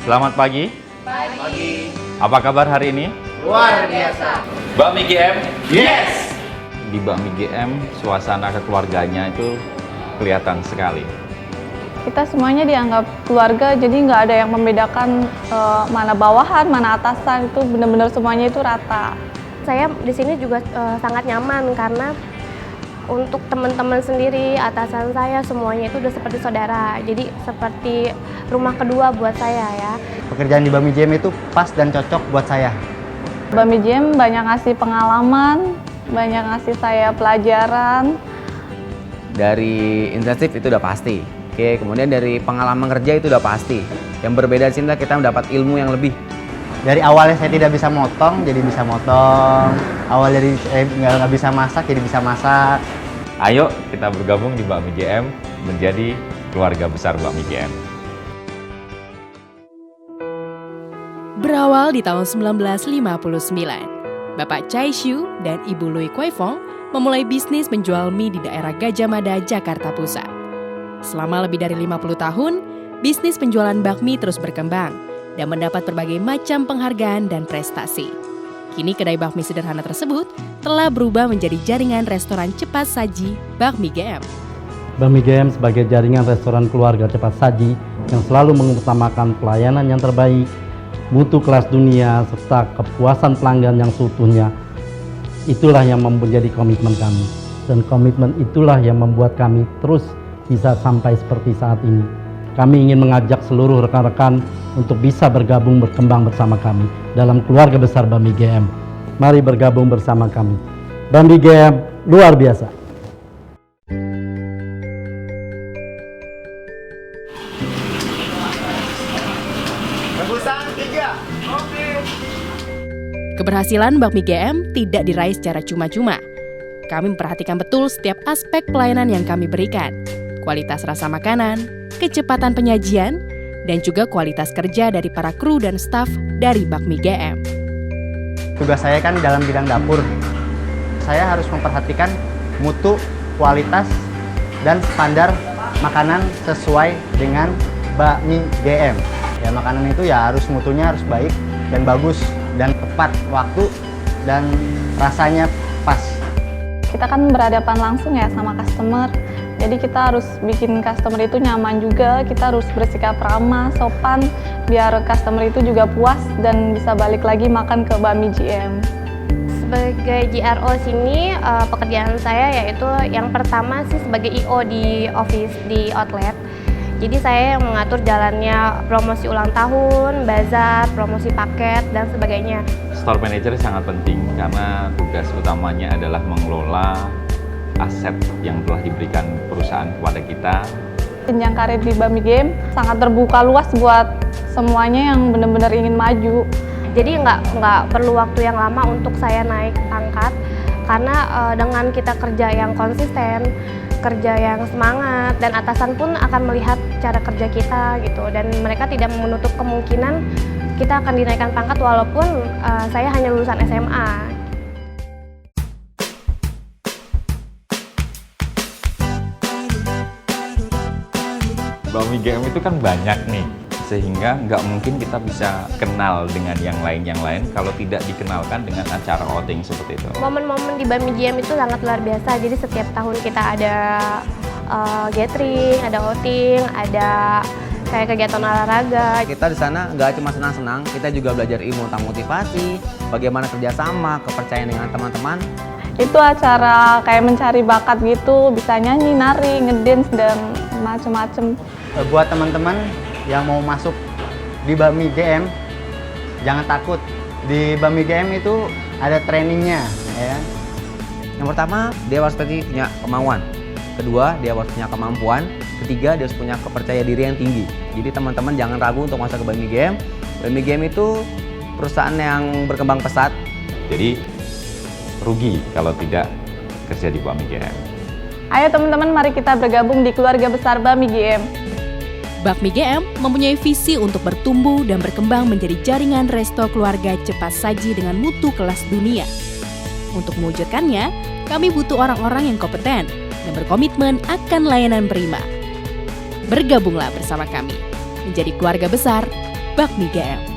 Selamat pagi. Pagi. Apa kabar hari ini? Luar biasa. Bakmi GM? Yes. Di Bakmi GM, suasana kekeluarganya itu kelihatan sekali. Kita semuanya dianggap keluarga, jadi nggak ada yang membedakan mana bawahan, mana atasan, itu benar-benar semuanya itu rata. Saya di sini juga sangat nyaman karena untuk teman-teman sendiri, atasan saya semuanya itu udah seperti saudara. Jadi seperti rumah kedua buat saya ya. Pekerjaan di Bakmi GM itu pas dan cocok buat saya. Bakmi GM banyak ngasih pengalaman, banyak ngasih saya pelajaran. Dari intensif itu udah pasti. Oke, kemudian dari pengalaman kerja itu udah pasti. Yang berbeda di sini kita mendapat ilmu yang lebih. Dari awalnya saya tidak bisa motong, jadi bisa motong. Awal dari saya nggak bisa masak, jadi bisa masak. Ayo kita bergabung di Bakmi GM menjadi keluarga besar Bakmi GM. Berawal di tahun 1959, Bapak Chai Shu dan Ibu Lui Kwai Fong memulai bisnis menjual mie di daerah Gajah Mada, Jakarta Pusat. Selama lebih dari 50 tahun, bisnis penjualan bakmi terus berkembang dan mendapat berbagai macam penghargaan dan prestasi. Kini kedai bakmi sederhana tersebut telah berubah menjadi jaringan restoran cepat saji Bakmi GM. Bakmi GM sebagai jaringan restoran keluarga cepat saji yang selalu mengutamakan pelayanan yang terbaik, mutu kelas dunia, serta kepuasan pelanggan yang seutuhnya. Itulah yang menjadi komitmen kami. Dan komitmen itulah yang membuat kami terus bisa sampai seperti saat ini. Kami ingin mengajak seluruh rekan-rekan untuk bisa bergabung berkembang bersama kami dalam keluarga besar Bakmi GM. Mari bergabung bersama kami. Bakmi GM luar biasa. Rebusan 3. Oke. Keberhasilan Bakmi GM tidak diraih secara cuma-cuma. Kami memperhatikan betul setiap aspek pelayanan yang kami berikan. Kualitas rasa makanan, kecepatan penyajian, dan juga kualitas kerja dari para kru dan staf dari Bakmi GM. Tugas saya kan dalam bidang dapur. Saya harus memperhatikan mutu, kualitas, dan standar makanan sesuai dengan Bakmi GM. Ya, makanan itu ya harus mutunya harus baik dan bagus dan tepat waktu dan rasanya pas. Kita kan berhadapan langsung ya sama customer, jadi kita harus bikin customer itu nyaman juga, kita harus bersikap ramah, sopan, biar customer itu juga puas dan bisa balik lagi makan ke Bakmi GM. Sebagai GRO sini pekerjaan saya yaitu yang pertama sih sebagai IO di office di outlet. Jadi saya yang mengatur jalannya promosi ulang tahun, bazar, promosi paket, dan sebagainya. Store manager sangat penting karena tugas utamanya adalah mengelola aset yang telah diberikan perusahaan kepada kita. Jenjang karir di Bakmi GM sangat terbuka luas buat semuanya yang benar-benar ingin maju. Jadi nggak perlu waktu yang lama untuk saya naik pangkat, karena dengan kita kerja yang konsisten, kerja yang semangat, dan atasan pun akan melihat cara kerja kita gitu, dan mereka tidak menutup kemungkinan kita akan dinaikkan pangkat walaupun saya hanya lulusan SMA. Bakmi GM itu kan banyak nih, sehingga nggak mungkin kita bisa kenal dengan yang lain kalau tidak dikenalkan dengan acara outing seperti itu. Momen-momen di Bakmi GM itu sangat luar biasa, jadi setiap tahun kita ada gathering, ada outing, ada kayak kegiatan olahraga. Kita di sana nggak cuma senang-senang, kita juga belajar ilmu tentang motivasi, bagaimana kerjasama, kepercayaan dengan teman-teman. Itu acara kayak mencari bakat gitu, bisa nyanyi, nari, ngedance, dan macem-macem. Buat teman-teman yang mau masuk di Bakmi GM, jangan takut. Di Bakmi GM itu ada trainingnya, ya. Yang pertama, dia harus punya kemauan. Kedua, dia harus punya kemampuan. Ketiga, dia harus punya kepercayaan diri yang tinggi. Jadi teman-teman jangan ragu untuk masuk ke Bakmi GM. Bakmi GM itu perusahaan yang berkembang pesat. Jadi rugi kalau tidak kerja di Bakmi GM. Ayo teman-teman, mari kita bergabung di keluarga besar Bakmi GM. Bakmi GM mempunyai visi untuk bertumbuh dan berkembang menjadi jaringan resto keluarga cepat saji dengan mutu kelas dunia. Untuk mewujudkannya, kami butuh orang-orang yang kompeten dan berkomitmen akan layanan prima. Bergabunglah bersama kami menjadi keluarga besar Bakmi GM.